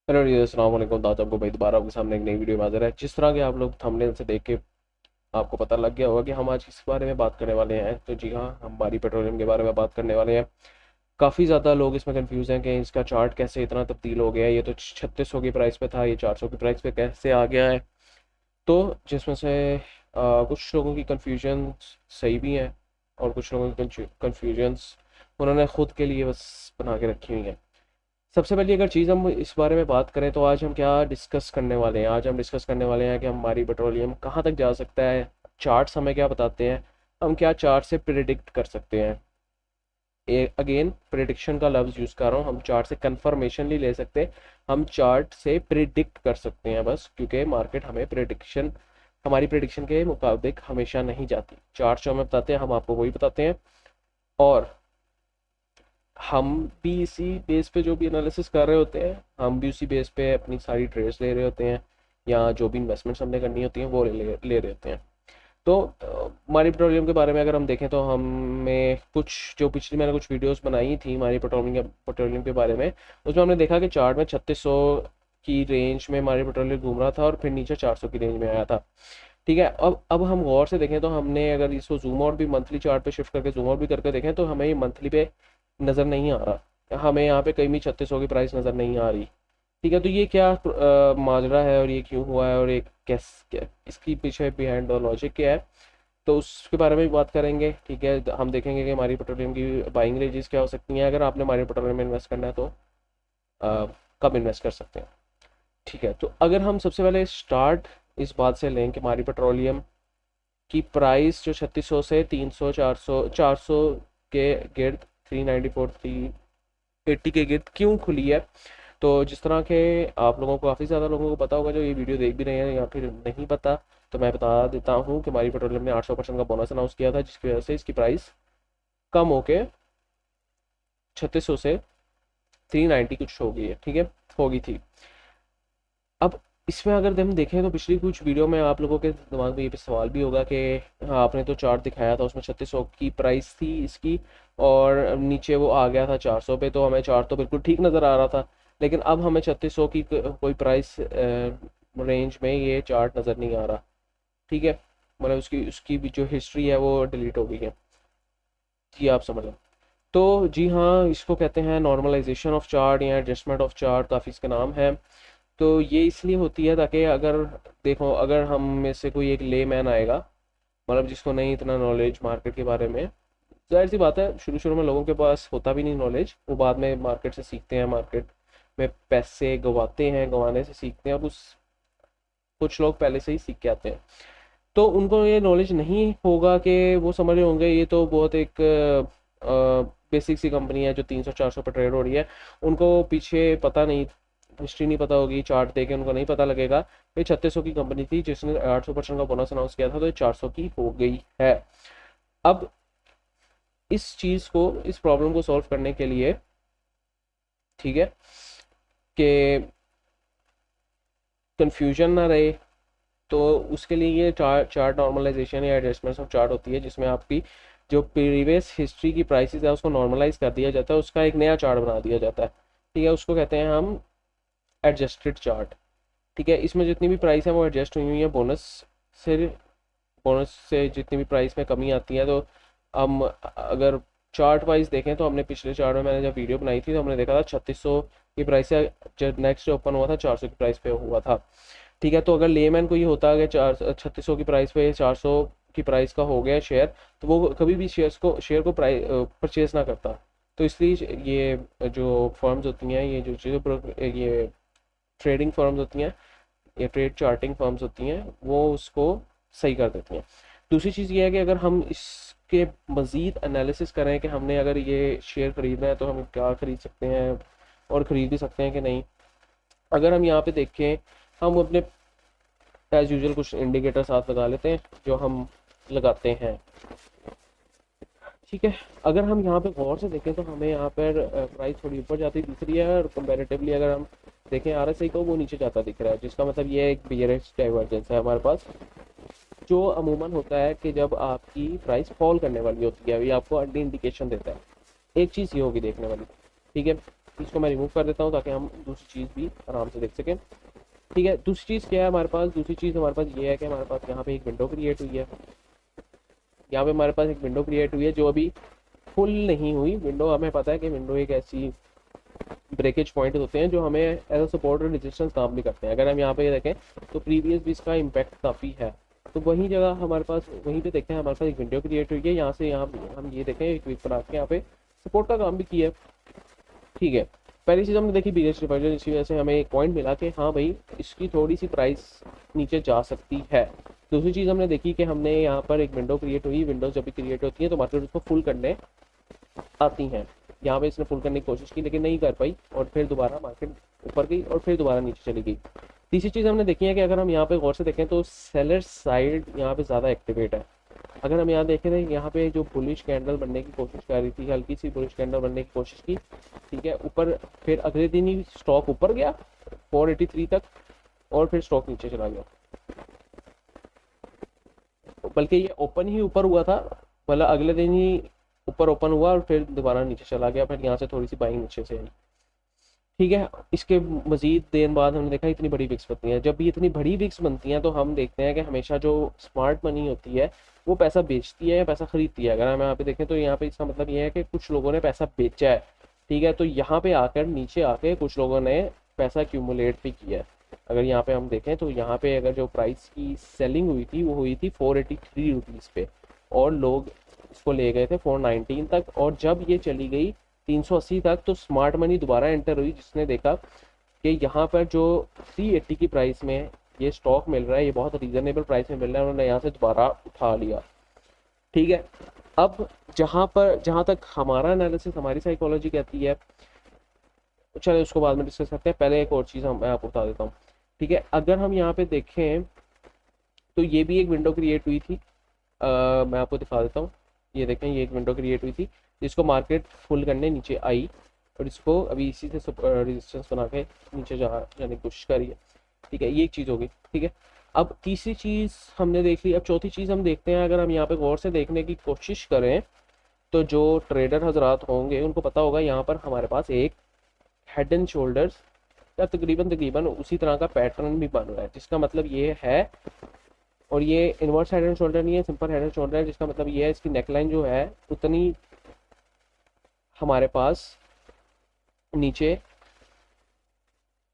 Hello जी, अस्सलाम वालेकुम। दाता आपको भाई दोबारा आपके सामने एक नई वीडियो में हाजिर है। जिस तरह के आप लोग थंबनेल से देख के आपको पता लग गया होगा कि हम आज किस बारे में बात करने वाले हैं, तो जी हाँ, हम हमारी पेट्रोलियम के बारे में बात करने वाले हैं। काफ़ी ज़्यादा लोग इसमें कंफ्यूज हैं कि इसका चार्ट कैसे इतना तब्दील हो गया है। ये तो 3600 की प्राइस पे था, ये 400 की प्राइस पे कैसे आ गया है। तो जिसमें से कुछ लोगों की कन्फ्यूजन सही भी हैं और कुछ लोगों की कन्फ्यूजन्स उन्होंने ख़ुद के लिए बस बना के रखी हुई हैं। सबसे पहली अगर चीज़ हम इस बारे में बात करें तो आज हम क्या डिस्कस करने वाले हैं। आज हम डिस्कस करने वाले हैं कि हमारी पेट्रोलियम कहाँ तक जा सकता है। चार्ट्स हमें क्या बताते हैं, हम क्या चार्ट से प्रिडिक्ट कर सकते हैं। अगेन प्रिडिक्शन का लफ्ज़ यूज़ कर रहा हूँ, हम चार्ट से कंफर्मेशन नहीं ले सकते, हम चार्ट से प्रिडिक्ट कर सकते हैं बस, क्योंकि मार्केट हमें प्रिडिक्शन, हमारी प्रिडिक्शन के मुताबिक हमेशा नहीं जाती। चार्ट जो हमें बताते हैं हम आपको वही बताते हैं, और हम भी इसी बेस पे जो भी एनालिसिस कर रहे होते हैं, हम भी उसी बेस पे अपनी सारी ट्रेड्स ले रहे होते हैं, या जो भी इन्वेस्टमेंट्स हमने करनी होती हैं वो ले रहे होते हैं। तो हमारी पेट्रोलियम के बारे में अगर हम देखें तो हमें कुछ जो पिछली मैंने कुछ वीडियोस बनाई थी हमारी पेट्रोलियम के बारे में, उसमें हमने देखा कि चार्ट में 3600 की रेंज में हमारी पेट्रोलियम घूम रहा था और फिर नीचे 400 की रेंज में आया था। ठीक है, अब हम गौर से देखें तो हमने अगर इसको जूम आउट भी मंथली चार्ट पे शिफ्ट करके जूम आउट भी करके देखें तो हमें ये मंथली पे नज़र नहीं आ रहा, हमें यहाँ पे कहीं भी 3600 की प्राइस नज़र नहीं आ रही। ठीक है, तो ये क्या माजरा है और ये क्यों हुआ है और ये क्या इसकी पीछे बिहाइंड द लॉजिक क्या है, तो उसके बारे में भी बात करेंगे। ठीक है, हम देखेंगे कि हमारी पेट्रोलियम की बाइंग रेंजेस क्या हो सकती हैं। अगर आपने हमारे पेट्रोलियम में इन्वेस्ट करना है तो कब इन्वेस्ट कर सकते हैं। ठीक है, तो अगर हम सबसे पहले स्टार्ट इस बात से लें कि हमारी पेट्रोलियम की प्राइस जो 3600 से 300 400 के गिर्द, 394 380 के गिर्द क्यों खुली है। तो जिस तरह के आप लोगों को, काफ़ी ज़्यादा लोगों को पता होगा जो ये वीडियो देख भी रहे हैं, या फिर नहीं पता, तो मैं बता देता हूँ कि हमारी पेट्रोलियम ने 800% का बोनस अनाउंस किया था, जिसकी वजह से इसकी प्राइस कम होके 3600 से 390 कुछ हो गई है। ठीक है, होगी थी। अब इसमें अगर हम देखें तो पिछली कुछ वीडियो में आप लोगों के दिमाग में ये भी सवाल भी होगा कि हाँ, आपने तो चार्ट दिखाया था उसमें 3600 की प्राइस थी इसकी, और नीचे वो आ गया था 400 पे, तो हमें चार्ट तो बिल्कुल ठीक नज़र आ रहा था, लेकिन अब हमें 3600 की कोई प्राइस रेंज में ये चार्ट नज़र नहीं आ रहा। ठीक है, मतलब उसकी उसकी भी जो हिस्ट्री है वो डिलीट हो गई है। जी आप समझ लें। तो जी हाँ, इसको कहते हैं नॉर्मलाइजेशन ऑफ चार्ट या एडजस्टमेंट ऑफ चार्ट, काफ़ी इसका नाम है। तो ये इसलिए होती है ताकि अगर देखो, अगर हम में से कोई एक ले मैन आएगा, मतलब जिसको नहीं इतना नॉलेज मार्केट के बारे में, जाहिर सी बात है शुरू शुरू में लोगों के पास होता भी नहीं नॉलेज, वो बाद में मार्केट से सीखते हैं, मार्केट में पैसे गंवाते हैं, गंवाने से सीखते हैं। अब उस कुछ लोग पहले से ही सीख के आते हैं, तो उनको ये नॉलेज नहीं होगा कि वो समझ रहे होंगे ये तो बहुत एक बेसिक सी कंपनी है जो 300 400 पर ट्रेड हो रही है। उनको पीछे पता नहीं, हिस्ट्री नहीं पता होगी, चार्ट देखे उनको नहीं पता लगेगा ये 3600 की कंपनी थी जिसने 800% का बोनस अनाउंस किया था, तो ये 400 की हो गई है। अब इस चीज़ को, इस प्रॉब्लम को सॉल्व करने के लिए, ठीक है, कि कंफ्यूजन ना रहे, तो उसके लिए ये चार्ट नॉर्मलाइजेशन या एडजस्टमेंट्स ऑफ चार्ट होती है, जिसमें आपकी जो प्रीवियस हिस्ट्री की प्राइसेस है उसको नॉर्मलाइज कर दिया जाता है, उसका एक नया चार्ट बना दिया जाता है। ठीक है, उसको कहते हैं हम एडजस्टेड चार्ट। ठीक है, इसमें जितनी भी प्राइस है वो एडजस्ट हुई हुई है से बोनस से जितनी भी प्राइस में कमी आती है। तो हम अगर चार्ट वाइज देखें तो हमने पिछले चार्ट में, मैंने जब वीडियो बनाई थी तो हमने देखा था 3600 की प्राइस से जब नेक्स्ट ओपन हुआ था 400 की प्राइस पे हुआ था। ठीक है, तो अगर लेमैन को ये होता है कि 3600 की प्राइस पे 400 की प्राइस का हो गया शेयर, तो वो कभी भी शेयर को प्राइस परचेज ना करता। तो इसलिए ये जो फर्म्स होती हैं, ये जो चीज़ें, ये ट्रेडिंग फर्म्स होती हैं या ट्रेड चार्टिंग फर्म्स होती हैं, वो उसको सही कर देती हैं। दूसरी चीज़ ये है कि अगर हम इसके मज़ीद एनालिसिस करें कि हमने अगर ये शेयर ख़रीदना है तो हम क्या ख़रीद सकते हैं और ख़रीद भी सकते हैं कि नहीं। अगर हम यहाँ पे देखें, हम अपने एज यूजुअल कुछ इंडिकेटर साथ लगा लेते हैं जो हम लगाते हैं। ठीक है, अगर हम यहाँ पे गौर से देखें तो हमें यहाँ पर प्राइस थोड़ी ऊपर जाती दिख रही है, और कंपैरेटिवली अगर हम देखें आरएसआई को, वो नीचे जाता दिख रहा है, जिसका मतलब ये एक बियरिश डाइवर्जेंस है हमारे पास, जो अमूमन होता है कि जब आपकी प्राइस फॉल करने वाली होती है, ये आपको अर्ली इंडिकेशन देता है। एक चीज़ ये होगी देखने वाली। ठीक है, इसको मैं रिमूव कर देता हूँ ताकि हम दूसरी चीज़ भी आराम से देख सकें। ठीक है, दूसरी चीज़ क्या है हमारे पास, दूसरी चीज़ हमारे पास ये है कि हमारे पास यहाँ पे एक विंडो क्रिएट हुई है। यहाँ पे हमारे पास एक विंडो क्रिएट हुई है जो अभी फुल नहीं हुई। विंडो, हमें पता है कि विंडो एक ऐसी ब्रेकेज पॉइंट होते हैं जो हमें एज अ सपोर्ट और रेजिस्टेंस काम भी करते हैं। अगर हम यहाँ पे देखें तो प्रीवियस भी इसका इम्पैक्ट काफ़ी है। तो वही जगह हमारे पास, वहीं पे देखें हमारे पास एक विंडो क्रिएट हुई है। यहाँ से यहाँ हम ये देखें एक वीक बना के यहाँ पे सपोर्ट का काम भी किया है। ठीक है, पहली चीज़ हमने देखी बीएस डिफर्जन, इसी वजह से हमें एक पॉइंट मिला कि हाँ भाई इसकी थोड़ी सी प्राइस नीचे जा सकती है। दूसरी चीज़ हमने देखी कि हमने यहाँ पर एक विंडो क्रिएट हुई। विंडोज जब भी क्रिएट होती है तो मार्केट उसको फुल करने आती हैं। यहाँ पे इसने फुल करने की कोशिश की लेकिन नहीं कर पाई और फिर दोबारा मार्केट ऊपर गई और फिर दोबारा नीचे चली गई। तीसरी चीज़ हमने देखी है कि अगर हम यहाँ पे गौर से देखें तो सेलर साइड यहाँ पे ज़्यादा एक्टिवेट है। अगर हम यहाँ देखें तो यहाँ पे जो बुलिश कैंडल बनने की कोशिश कर रही थी, हल्की सी बुलिश कैंडल बनने की कोशिश की, ठीक है, ऊपर, फिर अगले दिन ही स्टॉक ऊपर गया 483 तक और फिर स्टॉक नीचे चला गया। बल्कि ये ओपन ही ऊपर हुआ था, मतलब अगले दिन ही ऊपर ओपन हुआ और फिर दोबारा नीचे चला गया, फिर यहाँ से थोड़ी सी बाइंग नीचे से आई। ठीक है, इसके मजीद दिन बाद हमने देखा इतनी बड़ी विक्स बनती हैं। जब भी इतनी बड़ी विक्स बनती हैं तो हम देखते हैं कि हमेशा जो स्मार्ट मनी होती है वो पैसा बेचती है या पैसा खरीदती है। अगर हम यहाँ पे देखें तो यहाँ पे इसका मतलब ये है कि कुछ लोगों ने पैसा बेचा है। ठीक है, तो यहाँ पे आकर नीचे आके कुछ लोगों ने पैसा एक्यूमुलेट भी किया है। अगर यहाँ पे हम देखें तो यहाँ पे अगर जो प्राइस की सेलिंग हुई थी वो हुई थी 483 रुपीज़ पे और लोग इसको ले गए थे 419 तक, और जब ये चली गई 380 तक तो स्मार्ट मनी दोबारा एंटर हुई, जिसने देखा कि यहाँ पर जो 380 की प्राइस में ये स्टॉक मिल रहा है, ये बहुत रीजनेबल प्राइस में मिल रहा है, उन्होंने यहाँ से दोबारा उठा लिया। ठीक है, अब जहाँ तक हमारा एनालिसिस, हमारी साइकोलॉजी कहती है, चलो उसको बाद में डिस्कस करते हैं। पहले एक और चीज़ मैं आपको बता देता हूँ। ठीक है, अगर हम यहाँ पे देखें तो ये भी एक विंडो क्रिएट हुई थी। मैं आपको दिखा देता हूँ। ये देखें, ये एक विंडो क्रिएट हुई थी जिसको मार्केट फुल करने नीचे आई और इसको अभी इसी से रेजिस्टेंस बना के नीचे जाने की कोशिश करी है। ठीक है, ये एक चीज़ होगी। ठीक है, अब तीसरी चीज़ हमने देख ली। अब चौथी चीज़ हम देखते हैं। अगर हम यहाँ पे गौर से देखने की कोशिश करें तो जो ट्रेडर हजरात होंगे उनको पता होगा यहाँ पर हमारे पास एक हेड एंड शोल्डर्स या तकरीबन उसी तरह का पैटर्न भी बन रहा है, जिसका मतलब ये है, और ये इन्वर्स हेड एंड शोल्डर नहीं है, सिंपल हेड एंड शोल्डर है, जिसका मतलब ये है इसकी नेकलाइन जो है उतनी हमारे पास नीचे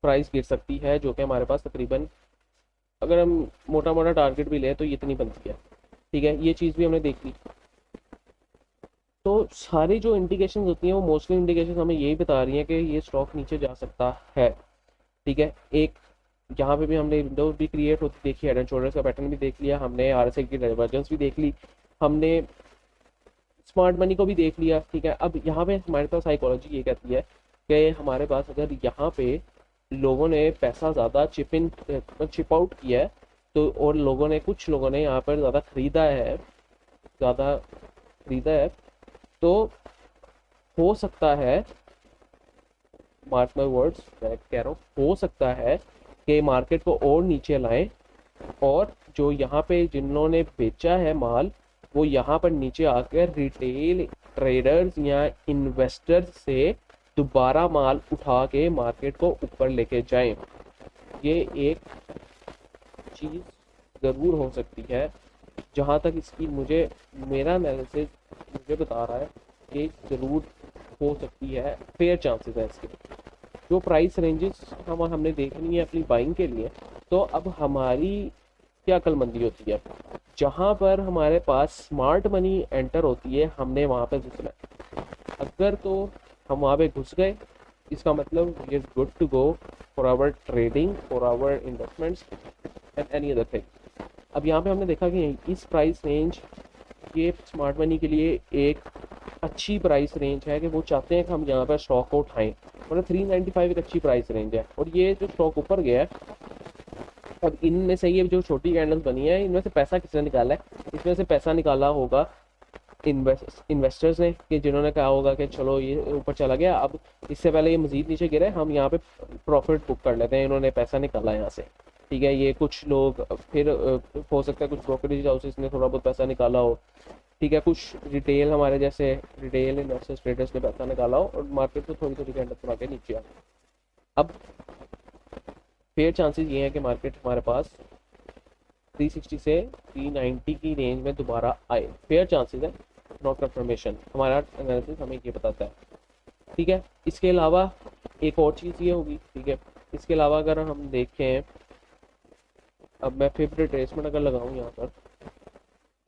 प्राइस गिर सकती है, जो कि हमारे पास तकरीबन, अगर हम मोटा मोटा टारगेट भी लें तो ये इतनी बनती है। ठीक है, ये चीज़ भी हमने देख ली। तो सारी जो इंडिकेशन होती हैं वो मोस्टली इंडिकेशन हमें यही बता रही हैं कि ये स्टॉक नीचे जा सकता है। ठीक है, एक यहाँ पे भी हमने विंडो भी क्रिएट होती देखी, हेड एंड शोल्डर्स का पैटर्न भी देख लिया हमने, आरएसआई की डाइवर्जेंस भी देख ली हमने, स्मार्ट मनी को भी देख लिया। ठीक है, अब यहाँ पे हमारे पास साइकोलॉजी ये कहती है कि हमारे पास अगर यहाँ पे लोगों ने पैसा ज़्यादा चिप आउट किया है तो, और कुछ लोगों ने यहाँ पर ज़्यादा खरीदा है तो हो सकता है, मार्क माई वर्ड्स, मैं कह रहा हूँ, हो सकता है कि मार्केट को और नीचे लाएं और जो यहाँ पे जिन्होंने बेचा है माल वो यहाँ पर नीचे आकर रिटेल ट्रेडर्स या इन्वेस्टर्स से दोबारा माल उठा के मार्केट को ऊपर लेके जाएं। ये एक चीज़ ज़रूर हो सकती है, जहाँ तक इसकी मेरा एनालिसिस मुझे बता रहा है कि ज़रूर हो सकती है, फेयर चांसेस है इसके। जो प्राइस रेंजेस हमने देखनी है अपनी बाइंग के लिए, तो अब हमारी क्या अक्लमंदी होती है, जहाँ पर हमारे पास स्मार्ट मनी एंटर होती है हमने वहाँ पे घुसना है। अगर तो हम वहाँ पे घुस गए, इसका मतलब we is good to go for our trading, for our investments and any other thing. अब यहाँ पे हमने देखा कि इस प्राइस रेंज ये स्मार्ट मनी के लिए एक अच्छी प्राइस रेंज है कि वो चाहते हैं कि हम यहाँ पर स्टॉक को उठाएं, मतलब 395 एक अच्छी प्राइस रेंज है। और ये जो स्टॉक ऊपर गया है, अब इनमें से ये जो छोटी कैंडल्स बनी है इनमें से पैसा किसने निकाला है? इसमें से पैसा निकाला होगा इन्वेस्टर्स ने, कि जिन्होंने कहा होगा कि चलो ये ऊपर चला गया, अब इससे पहले ये मजीद नीचे गिरे, हम यहाँ पे प्रॉफिट बुक कर लेते हैं। इन्होंने पैसा निकाला यहाँ से। ठीक है, ये कुछ लोग फिर हो सकता है कुछ ब्रोकरेज हाउसेस ने थोड़ा बहुत पैसा निकाला हो। ठीक है, कुछ रिटेल हमारे जैसे रिटेल इन्वेस्टर्स ट्रेडर्स ने पैसा निकाला हो और मार्केट को थोड़ी थोड़ी कैंडल बना के नीचे आ गई। अब फेयर चांसेस ये हैं कि मार्केट हमारे पास 360 से 390 की रेंज में दोबारा आए, फेयर चांसेस है, नॉट कंफर्मेशन। हमारा एनालिसिस हमें ये बताता है। ठीक है, इसके अलावा एक और चीज़ ये होगी। ठीक है, इसके अलावा अगर हम देखें, अब मैं फिर रिट्रेसमेंट अगर लगाऊं यहाँ पर,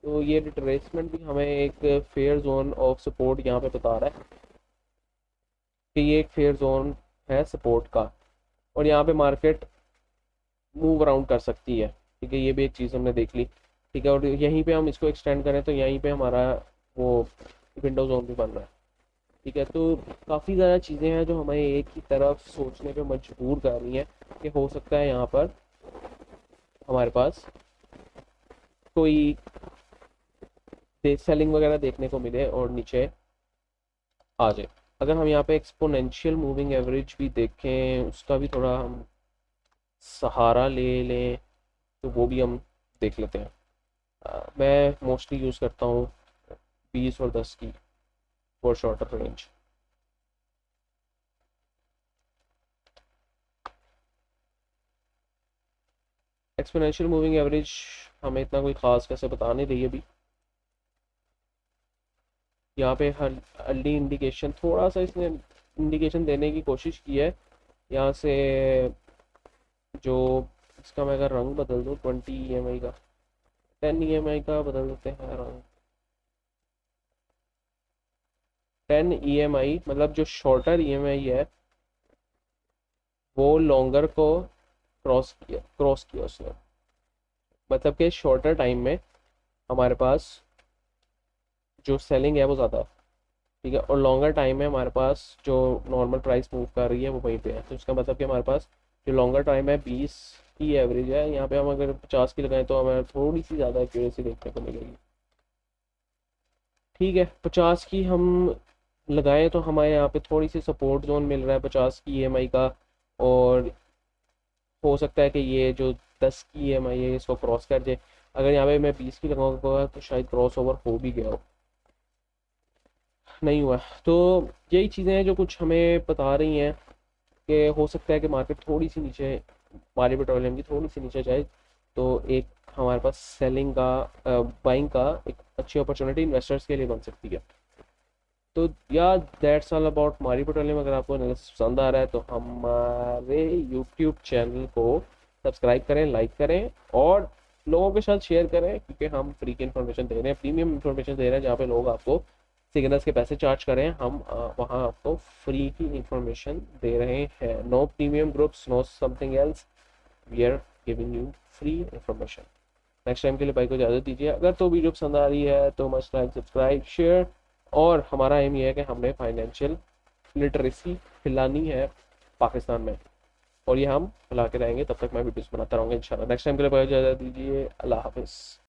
तो ये रिट्रेसमेंट भी हमें एक फेयर जोन ऑफ सपोर्ट यहाँ पे बता रहा है कि ये एक फेयर जोन है सपोर्ट का, और यहाँ पे मार्केट मूव अराउंड कर सकती है। ठीक है, ये भी एक चीज़ हमने देख ली। ठीक है, और यहीं पे हम इसको एक्सटेंड करें तो यहीं पे हमारा वो विंडो जोन भी बन रहा है। ठीक है, तो काफ़ी ज़्यादा चीज़ें हैं जो हमें एक ही तरफ सोचने पे मजबूर कर रही हैं कि हो सकता है यहाँ पर हमारे पास कोई सेलिंग वगैरह देखने को मिले और नीचे आ जाए। अगर हम यहाँ पे एक्सपोनेंशियल मूविंग एवरेज भी देखें, उसका भी थोड़ा हम सहारा ले लें, तो वो भी हम देख लेते हैं। मैं मोस्टली यूज़ करता हूँ 20 और 10 की for shorter range. Exponential moving average हमें इतना कोई ख़ास कैसे बता नहीं रही अभी। यहाँ पे हर अर्ली इंडिकेशन, थोड़ा सा इसने इंडिकेशन देने की कोशिश की है। यहाँ से जो इसका मैं अगर रंग बदल दूँ 20 EMI का, 10 EMI का बदल देते हैं रंग। 10 EMI मतलब जो शॉर्टर EMI है वो लॉन्गर को क्रॉस किया उसने। मतलब कि शॉर्टर टाइम में हमारे पास जो सेलिंग है वो ज़्यादा है। ठीक है, और लॉन्गर टाइम में हमारे पास जो नॉर्मल प्राइस मूव कर रही है वो वहीं पे है। तो इसका मतलब कि हमारे पास जो लॉन्गर टाइम है 20 की एवरेज है, यहाँ पे हम अगर 50 की लगाएं तो हमें थोड़ी सी ज़्यादा एक्यूरेसी देखने को मिलेगी। ठीक है, 50 की हम लगाएं तो हमारे यहाँ पे थोड़ी सी सपोर्ट जोन मिल रहा है 50 की EMI का, और हो सकता है कि ये जो 10 की EMI है इसको क्रॉस कर जाए। अगर यहाँ पे मैं 20 की लगाऊंगा तो शायद क्रॉस ओवर हो भी गया हो, नहीं हुआ। तो यही चीज़ें हैं जो कुछ हमें बता रही हैं कि हो सकता है कि मार्केट थोड़ी सी नीचे, हमारे पेट्रोलियम की थोड़ी सी नीचे जाए, तो एक हमारे पास सेलिंग का बाइंग का एक अच्छी अपॉर्चुनिटी इन्वेस्टर्स के लिए बन सकती है। तो या दैट्स ऑल अबाउट मारी पेट्रोलियम। अगर आपको एनालिसिस पसंद आ रहा है तो हमारे यूट्यूब चैनल को सब्सक्राइब करें, लाइक करें और लोगों के साथ शेयर करें, क्योंकि हम फ्री की इन्फॉर्मेशन दे रहे हैं, प्रीमियम इन्फॉर्मेशन दे रहे हैं, जहाँ पे लोग आपको सिग्नल्स के पैसे चार्ज करें, हम वहाँ आपको फ्री की इंफॉर्मेशन दे रहे हैं। No premium groups, no something else, we are giving you free information. Next time के लिए भाई को इजाज़त दीजिए। अगर तो वीडियो पसंद आ रही है तो मस्ट लाइक, सब्सक्राइब, शेयर, और हमारा एम ये है कि हमने फाइनेंशियल लिटरेसी फैलानी है पाकिस्तान में, और ये हम फैला के रहेंगे। तब तक मैं वीडियोस बनाता रहूँगा इंशाल्लाह। नेक्स्ट टाइम के लिए भाई इजाज़त दीजिए। अल्लाह हाफिज़।